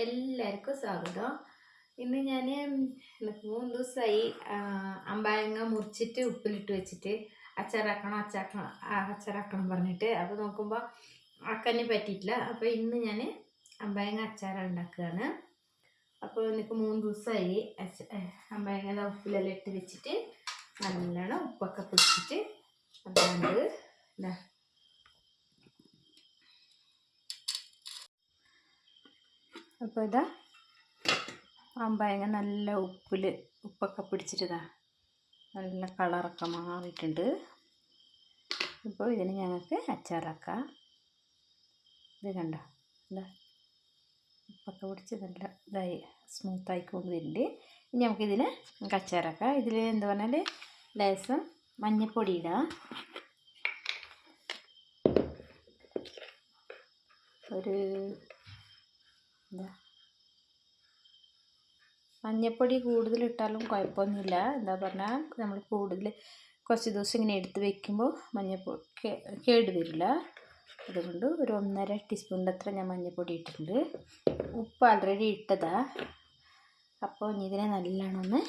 എല്ലാവർക്കും സ്വാഗതം. ഇന്ന് ഞാൻ 3 ദിവസമായി അമ്പായങ്ങ മുറിച്ചിട്ട് ഉപ്പിലിട്ട് വെച്ചിട്ട് അച്ചാറാക്കണം പറഞ്ഞിട്ട്. അപ്പോൾ നോക്കുമ്പോൾ ആക്കാനെ പറ്റിയിട്ടില്ല. അപ്പോൾ ഇന്ന് ഞാൻ അമ്പായങ്ങ അച്ചാർ ഉണ്ടാക്കുകയാണ്. അപ്പോൾ എനിക്ക് 3 ദിവസമായി അമ്പായങ്ങ ഉപ്പിലെല്ലാം ഇട്ട് വെച്ചിട്ട് നല്ലോണം ഉപ്പൊക്കെ പിടിച്ചിട്ട് അതുകൊണ്ട് ഇതാ. അപ്പോൾ ഇതാ അമ്പായങ്ങ നല്ല ഉപ്പൊക്കെ പിടിച്ചിട്ട് നല്ല കളറൊക്കെ മാറിയിട്ടുണ്ട്. ഇപ്പോൾ ഇതിന് ഞങ്ങൾക്ക് അച്ചാറാക്കാം. ഇത് കണ്ടോ, എന്താ ഉപ്പൊക്കെ പിടിച്ച് നല്ല ഇതായി സ്മൂത്തായിക്കൊണ്ട് വരുന്നുണ്ട്. ഇനി നമുക്കിതിന് അച്ചാറാക്കാം. ഇതിൽ എന്താ പറഞ്ഞാൽ ലേശം മഞ്ഞൾപ്പൊടി ഇടാം, ഒരു മഞ്ഞൾപ്പൊടി കൂടുതലിട്ടാലും കുഴപ്പമൊന്നുമില്ല. എന്താ പറഞ്ഞാൽ നമ്മൾ കൂടുതൽ കുറച്ച് ദിവസം ഇങ്ങനെ എടുത്ത് വയ്ക്കുമ്പോൾ മഞ്ഞൾപ്പൊടി കേട് വരില്ല. അതുകൊണ്ട് ഒരു 1.5 ടീസ്പൂണിൻ്റെ അത്ര ഞാൻ മഞ്ഞൾപ്പൊടി ഇട്ടിട്ടുണ്ട്. ഉപ്പ് ആൾറെഡി ഇട്ടതാ. അപ്പോൾ ഇനി ഇതിനെ നല്ലോണം ഒന്ന്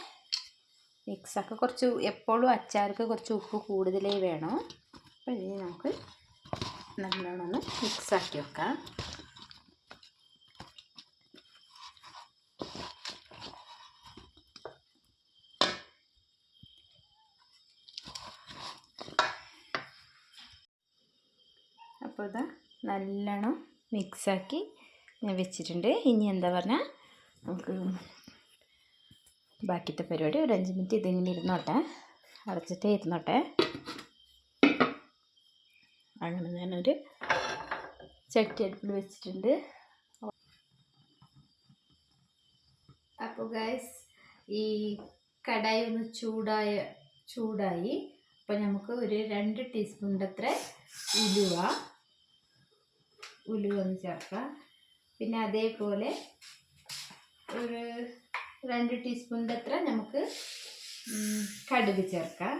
മിക്സാക്കുക. കുറച്ച് എപ്പോഴും അച്ചാർക്ക് കുറച്ച് ഉപ്പ് കൂടുതലേ വേണം. അപ്പോൾ ഇതിനെ നമുക്ക് നല്ലോണം ഒന്ന് മിക്സാക്കി വെക്കാം. അപ്പോൾ ഇതാ നല്ലോണം മിക്സാക്കി ഞാൻ വെച്ചിട്ടുണ്ട്. ഇനി എന്താ പറഞ്ഞാൽ നമുക്ക് ബാക്കിത്തെ പരിപാടി ഒരു 5 മിനിറ്റ് ഇതിങ്ങനെ ഇരുന്നോട്ടെ, അടച്ചിട്ടേ ഇരുന്നോട്ടെ. അങ്ങനെ ഞാനൊരു ചട്ടി അടുപ്പിൽ വെച്ചിട്ടുണ്ട്. അപ്പോൾ ഗൈസ്, ഈ കടായി ഒന്ന് ചൂടായി. അപ്പോൾ നമുക്ക് ഒരു 2 ടീസ്പൂണിൻ്റെ അത്ര ഉലുവ ഒന്ന് ചേർക്കാം. പിന്നെ അതേപോലെ ഒരു 2 ടീസ്പൂണിൻ്റെ അത്ര നമുക്ക് കടുക് ചേർക്കാം.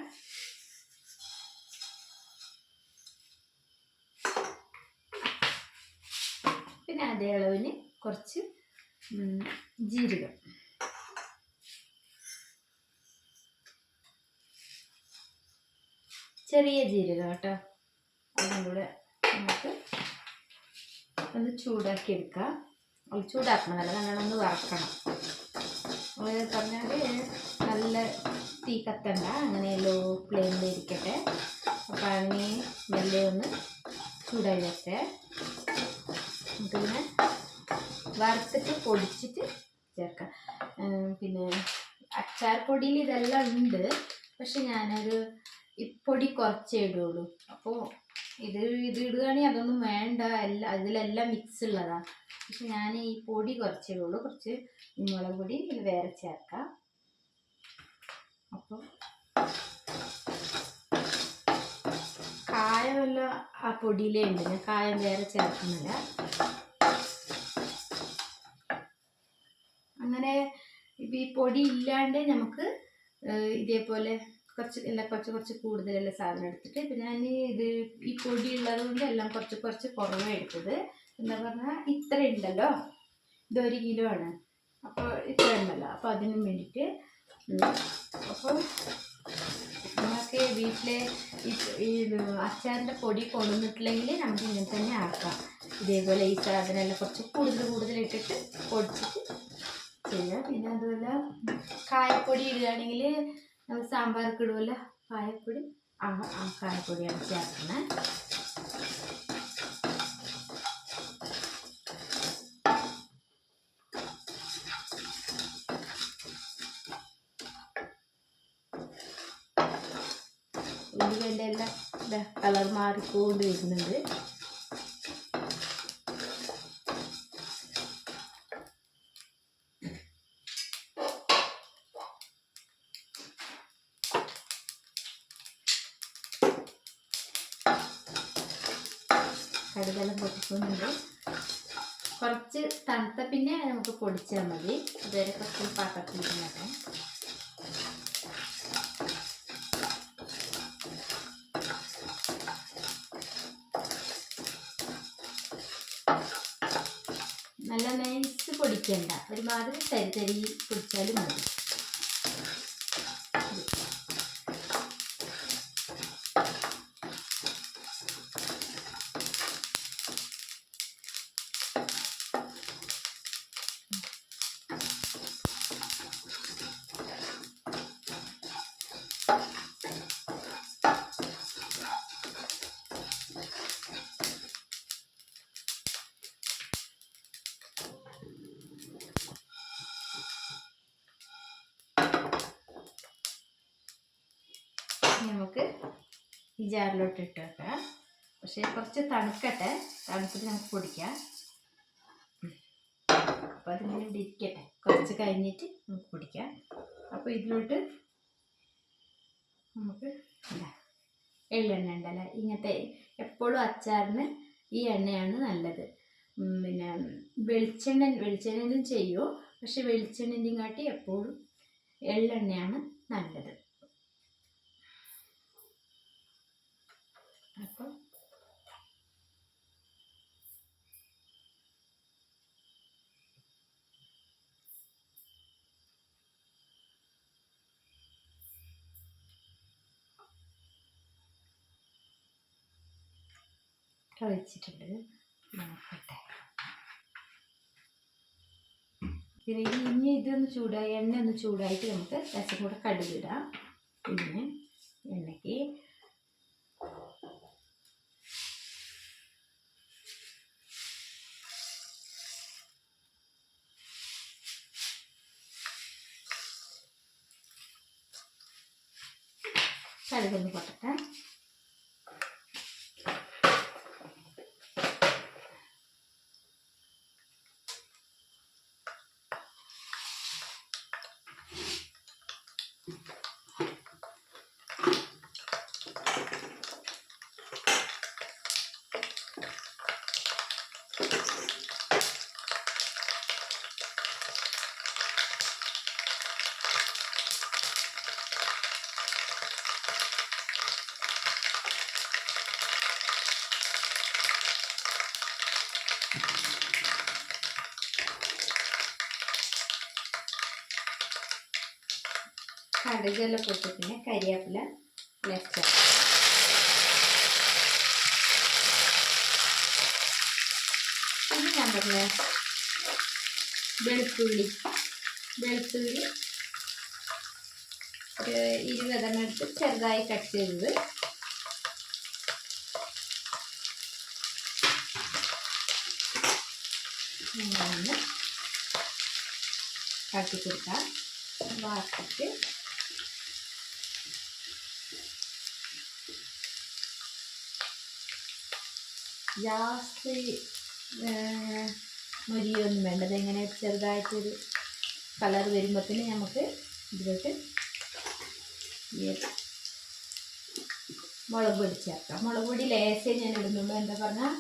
പിന്നെ അതേ അളവിന് കുറച്ച് ജീരകം, ചെറിയ ജീരകം കേട്ടോ. അതും കൂടെ നമുക്ക് ഒന്ന് ചൂടാക്കി എടുക്കാം. ചൂടാക്കണമല്ല, നല്ലോണം ഒന്ന് വറക്കണം. പറഞ്ഞാൽ നല്ല തീ കത്തണ്ട, അങ്ങനെ ലോ ഫ്ലെയിമിൽ ഇരിക്കട്ടെ. അപ്പോൾ അങ്ങനെ മെല്ലെ ഒന്ന് ചൂടായി വരട്ടെ. നമുക്കിങ്ങനെ വറുത്തിട്ട് പൊടിച്ചിട്ട് ചേർക്കാം. പിന്നെ അച്ചാർ പൊടിയിൽ ഇതെല്ലാം ഉണ്ട്, പക്ഷെ ഞാനൊരു പൊടി കുറച്ചേ ഇടുള്ളൂ. അപ്പോൾ ഇത് ഇടുകയാണെങ്കിൽ അതൊന്നും വേണ്ട, ഇതിലെല്ലാം മിക്സ് ഉള്ളതാണ്. പക്ഷെ ഞാൻ ഈ പൊടി കുറച്ചേ ഇടുള്ളൂ. കുറച്ച് മുളക് പൊടി ഇത് വേറെ ചേർക്കാം. അപ്പോൾ കായമെല്ലാം ആ പൊടിയിലേ ഉണ്ട്, ഞാൻ കായം വേറെ ചേർക്കുന്നില്ല. അങ്ങനെ ഈ പൊടി ഇല്ലാണ്ട് നമുക്ക് ഇതേപോലെ കുറച്ച് കൂടുതലുള്ള സാധനം എടുത്തിട്ട്, പിന്നെ ഞാൻ ഈ പൊടി ഉള്ളത് കൊണ്ട് എല്ലാം കുറച്ച് കുറവേ എടുത്തത്. എന്താ പറഞ്ഞാൽ ഇത്ര ഉണ്ടല്ലോ, ഇത് 1 കിലോ ആണ്. അപ്പോൾ ഇത്ര ഉണ്ടല്ലോ, അപ്പോൾ അതിനും വേണ്ടിയിട്ട്. അപ്പോൾ നമുക്ക് വീട്ടിലെ ഈ അച്ചാറിൻ്റെ പൊടി കൊണ്ടുവന്നിട്ടില്ലെങ്കിൽ നമുക്ക് ഇങ്ങനെ തന്നെ ആക്കാം. ഇതേപോലെ ഈ സാധനമെല്ലാം കുറച്ച് കൂടുതൽ ഇട്ടിട്ട് പൊടിച്ചിട്ട് ചെയ്യാം. പിന്നെ അതുപോലെ കായപ്പൊടി ഇടുകയാണെങ്കിൽ നമ്മൾ സാമ്പാർക്ക് ഇടുമല്ലോ കായപ്പൊടി, ആ കായപ്പൊടിയാണ് ചേർക്കുന്നത്. ഉള്ളിൻ്റെ എല്ലാം കളർ മാറിക്കൊണ്ട് വരുന്നുണ്ട്. കടുകെല്ലാം പൊട്ടിക്കുന്നുണ്ട്. കുറച്ച് തണുത്ത പിന്നെ നമുക്ക് പൊടിച്ചാൽ മതി. അതുവരെ കുറച്ച് പാത്രത്തിൽ ഇരുന്നോട്ടെ. നല്ല നൈസ് പൊടിക്കണ്ട, ഒരുമാതിരി തരി തരി പൊടിച്ചാലും മതി. നമുക്ക് ഈ ജാറിലോട്ട് ഇട്ട് വെക്കാം. പക്ഷേ കുറച്ച് തണുക്കട്ടെ, തണുത്തിട്ട് നമുക്ക് പൊടിക്കാം. അപ്പോൾ അതിങ്ങനെ ഇവിടെ ഇരിക്കട്ടെ, കുറച്ച് കഴിഞ്ഞിട്ട് നമുക്ക് പൊടിക്കാം. അപ്പോൾ ഇതിലോട്ട് നമുക്ക് എള്ളെണ്ണ ഉണ്ടല്ലോ, ഇങ്ങനത്തെ എപ്പോഴും അച്ചാറിന് ഈ എണ്ണയാണ് നല്ലത്. പിന്നെ വെളിച്ചെണ്ണയിലും ചെയ്യും, പക്ഷെ വെളിച്ചെണ്ണൻ്റെയും കാട്ടി എപ്പോഴും എള്ളെണ്ണയാണ് നല്ലത്. അപ്പം ഒഴിച്ചിട്ടുണ്ട്, നോക്കട്ടെ. പിന്നെ ഇനി ഇതൊന്ന് ചൂടായി, എണ്ണ ഒന്ന് ചൂടായിട്ട് നമുക്ക് ലേശം കൂടെ കടുകിടാം. പിന്നെ എണ്ണയ്ക്ക് കടുകൊന്ന് പൊട്ടട്ടെ. കടുകെല്ലാം പൊട്ടിട്ട് കരിവേപ്പില ലേശം, പിന്നെ ഞാൻ പറഞ്ഞ വെളുത്തുള്ളി ഒരു 20 എടുത്ത് ചെറുതായി കട്ട് ചെയ്തത്, ഒന്ന് കാട്ടി കൊടുക്കാം. വാട്ടിട്ട് ജാസ്തി മൊരിയൊന്നും വേണ്ടത്, ഇങ്ങനെ ചെറുതായിട്ടൊരു കളർ വരുമ്പോഴത്തേന് നമുക്ക് ഇതിലോട്ട് മുളക് പൊടി ചേർക്കാം. മുളക് പൊടി ലേശേ ഞാൻ ഇടുന്നുള്ളൂ, എന്താ പറഞ്ഞാൽ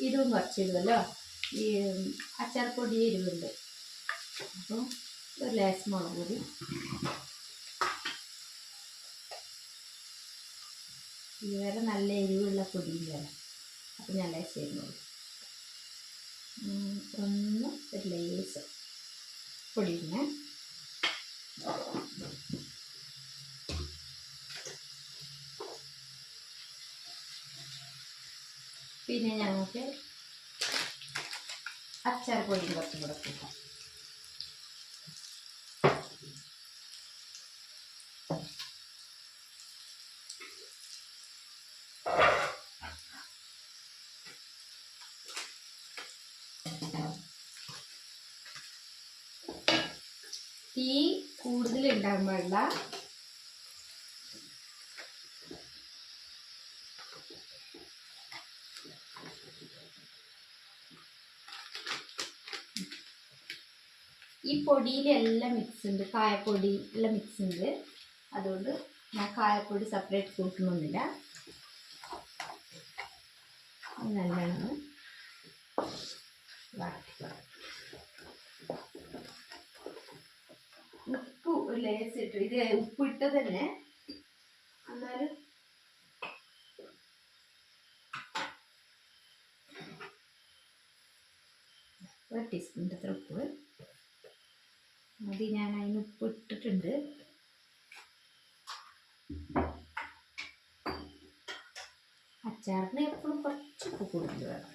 ഇതും കുറച്ചിടുമല്ലോ, ഈ അച്ചാർ പൊടി എരിവുണ്ട്. അപ്പോൾ ഒരു ലേശം മുളക് പൊടി, ഇതുവരെ നല്ല എരിവുള്ള പൊടിയില്ല, അപ്പം ഞാൻ ലേശം ഇടുന്നുള്ളൂ. ഒന്ന് ഒരു ലേശം പൊടിയിടുന്നേ. പിന്നെ ഞങ്ങൾക്ക് അച്ചാർ പൊടി കുറച്ചും കൂടെ കൂട്ടാം. തീ കൂടുതൽ ഉണ്ടാകാൻ പാടില്ല. ഈ പൊടിയിലെല്ലാം മിക്സ് ഉണ്ട്, കായപ്പൊടി എല്ലാം മിക്സ് ഉണ്ട്. അതുകൊണ്ട് ഞാൻ കായപ്പൊടി സെപ്പറേറ്റ് കൂട്ടണമെന്നില്ല. നല്ലോണം ഉപ്പ് ഒരു ലേശം ഇട്ടു, ഇത് ഉപ്പിട്ട് തന്നെ, എന്നാലും ഒരു ടീസ്പൂണിൻ്റെ അത്ര ഉപ്പ്. അത് ഞാൻ അതിന് ഉപ്പ് ഇട്ടിട്ടുണ്ട്. അച്ചാറിന് എപ്പോഴും കുറച്ച് ഉപ്പ് കൂടുതൽ വേണം.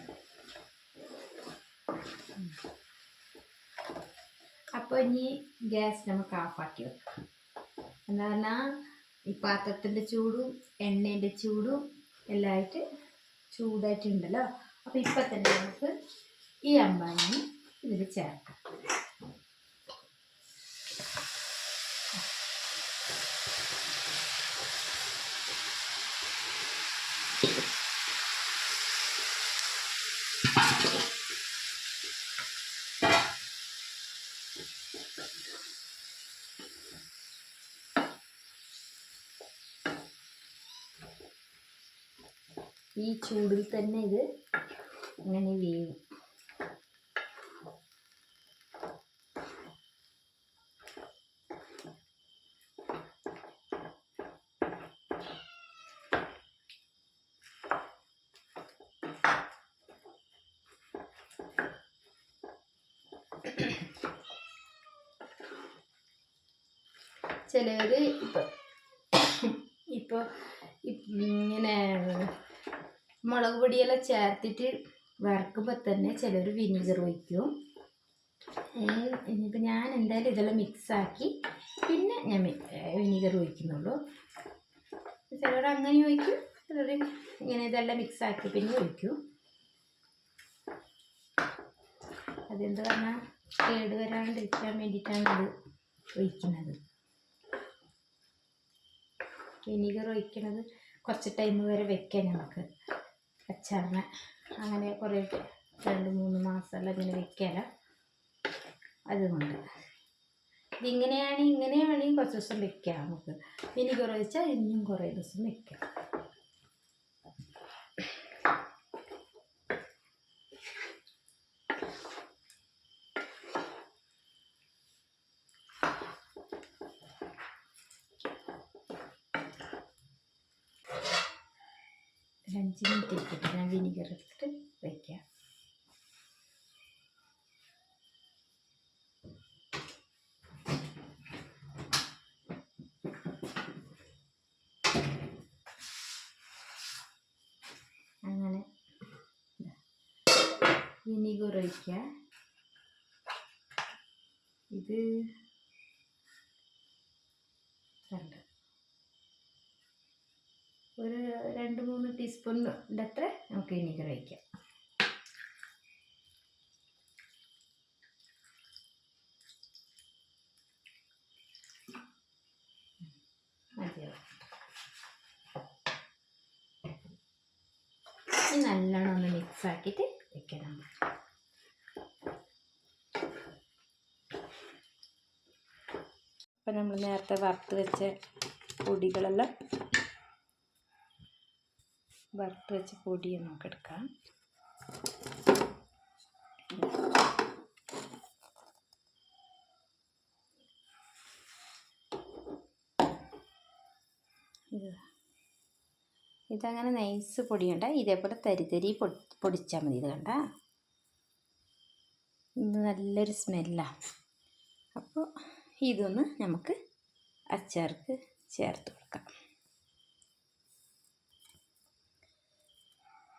അപ്പോൾ ഇനി ഗ്യാസ് നമുക്ക് ഓഫാക്കി വെക്കാം. എന്താ പറഞ്ഞാൽ ഈ പാത്രത്തിൻ്റെ ചൂടും എണ്ണേൻ്റെ ചൂടും എല്ലാമായിട്ട് ചൂടായിട്ടുണ്ടല്ലോ. അപ്പോൾ ഇപ്പം തന്നെ നമുക്ക് ഈ അമ്പാനി ഇതിൽ ചേർക്കാം. ഈ ചൂടിൽ തന്നെ ഇത് ഇങ്ങനെ വേവും. ചിലർ ഇപ്പോൾ ഇങ്ങനെ മുളക് പൊടിയെല്ലാം ചേർത്തിട്ട് വറക്കുമ്പോൾ തന്നെ ചിലർ വിനീഗർ ഒഴിക്കും. ഇനിയിപ്പോൾ ഞാൻ എന്തായാലും ഇതെല്ലാം മിക്സാക്കി പിന്നെ ഞാൻ വിനീഗർ ഒഴിക്കുന്നുള്ളൂ. ചിലർ അങ്ങനെ ഒഴിക്കും, ചിലർ ഇങ്ങനെ ഇതെല്ലാം മിക്സാക്കി പിന്നെ ഒഴിക്കും. അതെന്താ പറഞ്ഞാൽ കേട് വരാണ്ടിരിക്കാൻ വേണ്ടിയിട്ടാണ് ഇത് ഒഴിക്കുന്നത്. വിനീഗർ ഒഴിക്കുന്നത് കുറച്ച് ടൈം വരെ വെക്കാൻ നമുക്ക് അച്ചാറിന്. അങ്ങനെ കുറേ 2-3 മാസമെല്ലാം ഇങ്ങനെ വെക്കാനോ. അതുകൊണ്ട് ഇങ്ങനെയാണെങ്കിൽ കുറച്ച് ദിവസം വെക്കാം. നമുക്ക് വിനീഗർ ഒഴിച്ചാൽ ഇനിയും കുറേ ദിവസം വെക്കാം. ഒരു 5 മിനിറ്റ് ഇട്ടിട്ട് ഞാൻ വിനീഗർ എടുത്തിട്ട് വയ്ക്കാം. അങ്ങനെ വിനീഗർ ഒഴിക്കുക. ഇത് 2-3 ടീസ്പൂണിൻ്റെ അത്ര നമുക്ക് വിനീഗർ ഒഴിക്കാം. മതിയാവും. ഇനി നല്ലോണം ഒന്ന് മിക്സ് ആക്കിയിട്ട് വെക്കണം. അപ്പം നമ്മൾ നേരത്തെ വറുത്ത് വെച്ച പൊടികളെല്ലാം പൊടിയെ നമുക്ക് എടുക്കാം. ഇതങ്ങനെ നൈസ് പൊടിയുണ്ട, ഇതേപോലെ തരി പൊടിച്ചാൽ മതി. ഇത് കണ്ട ഇത് നല്ലൊരു സ്മെല്ലാണ്. അപ്പോൾ ഇതൊന്ന് നമുക്ക് അച്ചാർക്ക് ചേർത്ത് കൊടുക്കാം.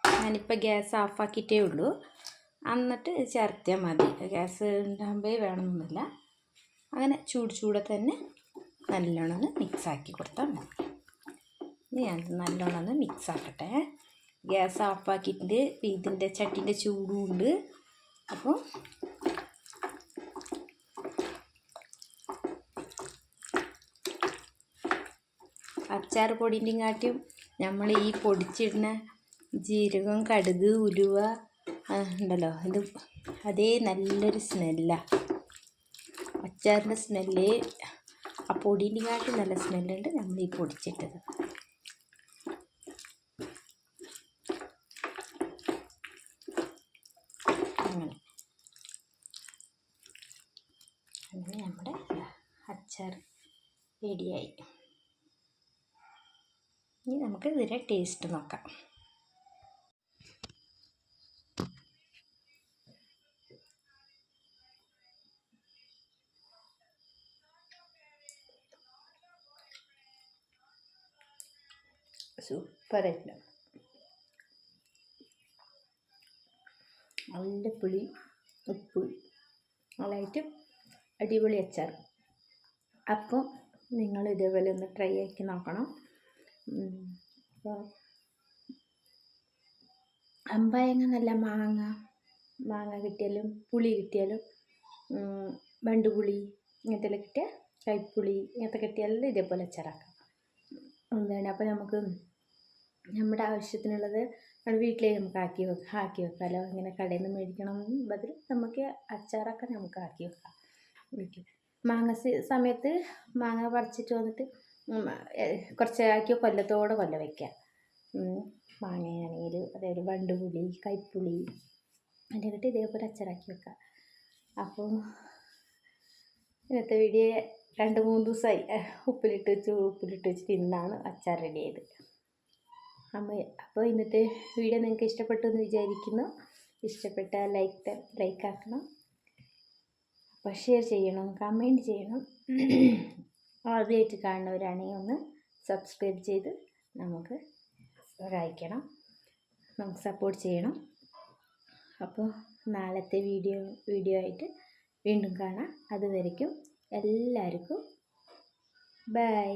ഞാനിപ്പോൾ ഗ്യാസ് ഓഫാക്കിയിട്ടേ ഉള്ളൂ, എന്നിട്ട് ചേർത്തിയാൽ മതി. ഗ്യാസ് ഉണ്ടാകുമ്പോൾ വേണമെന്നൊന്നുമില്ല. അങ്ങനെ ചൂടെ തന്നെ നല്ലോണം ഒന്ന് മിക്സാക്കി കൊടുത്താൽ മതി. ഇനി ഞാൻ നല്ലോണം ഒന്ന് മിക്സ് ആക്കട്ടെ. ഗ്യാസ് ഓഫാക്കിയിട്ട് ഇതിൻ്റെ ചട്ടീൻ്റെ ചൂടും ഉണ്ട്. അപ്പോൾ അച്ചാർ പൊടിൻ്റെയും കാട്ടിയും നമ്മൾ ഈ പൊടിച്ചിടുന്ന ജീരകം, കടുക്, ഉലുവ ഉണ്ടല്ലോ, ഇത് അതേ നല്ലൊരു സ്മെല്ലാണ്. അച്ചാറിൻ്റെ സ്മെല്ല് ആ പൊടിൻ്റെയും കാട്ടി നല്ല സ്മെല്ലുണ്ട് നമ്മൾ ഈ പൊടിച്ചിട്ടത്. അങ്ങനെ നമ്മുടെ അച്ചാർ റെഡിയായി. ഇനി നമുക്ക് ഇതിൻ്റെ ടേസ്റ്റ് നോക്കാം. സൂപ്പറായിട്ട് നല്ല പുളി ഉപ്പ് നല്ലതായിട്ട് അടിപൊളി അച്ചാർ. അപ്പോൾ നിങ്ങൾ ഇതേപോലെ ഒന്ന് ട്രൈ ആക്കി നോക്കണം. അപ്പോൾ അമ്പായങ്ങ നല്ല മാങ്ങ കിട്ടിയാലും പുളി കിട്ടിയാലും വണ്ടുപുളി ഇങ്ങനത്തെ കിട്ടിയാൽ കൈപ്പുളി ഇങ്ങനത്തെ കിട്ടിയാലും ഇതേപോലെ അച്ചാറാക്കാം. എന്താണ് അപ്പോൾ നമുക്ക് നമ്മുടെ ആവശ്യത്തിനുള്ളത് നമ്മുടെ വീട്ടിലേക്ക് നമുക്ക് ആക്കി വെക്കാമല്ലോ. ഇങ്ങനെ കടയിൽ നിന്ന് മേടിക്കണം ബദൽ നമുക്ക് അച്ചാറൊക്കെ നമുക്ക് ആക്കി വെക്കാം വീട്ടിൽ. മാങ്ങ സമയത്ത് മാങ്ങ പറിച്ചിട്ട് വന്നിട്ട് കുറച്ച് ആക്കി കൊല്ലത്തോടെ വയ്ക്കുക. മാങ്ങയാണെങ്കിൽ അതായത് വണ്ടുപുളി കൈപ്പുളി അതിൻ്റെ കിട്ടി ഇതേപോലെ അച്ചാറാക്കി വെക്കാം. അപ്പോൾ ഇന്നത്തെ വീഡിയോ 2-3 ദിവസമായി ഉപ്പിലിട്ട് വെച്ചിട്ട് ഇന്നാണ് അച്ചാർ റെഡി ആയത്. അപ്പോൾ ഇന്നത്തെ വീഡിയോ നിങ്ങൾക്ക് ഇഷ്ടപ്പെട്ടു എന്ന് വിചാരിക്കുന്നു. ഇഷ്ടപ്പെട്ടാൽ ലൈക്ക് ആക്കണം, അപ്പോൾ ഷെയർ ചെയ്യണം, കമൻറ്റ് ചെയ്യണം. ആദ്യമായിട്ട് കാണുന്നവരാണെങ്കിൽ ഒന്ന് സബ്സ്ക്രൈബ് ചെയ്ത് നമുക്ക് സഹായിക്കണം, നമുക്ക് സപ്പോർട്ട് ചെയ്യണം. അപ്പോൾ നാളത്തെ വീഡിയോ ആയിട്ട് വീണ്ടും കാണാം. അതുവരയ്ക്കും എല്ലാവർക്കും ബൈ.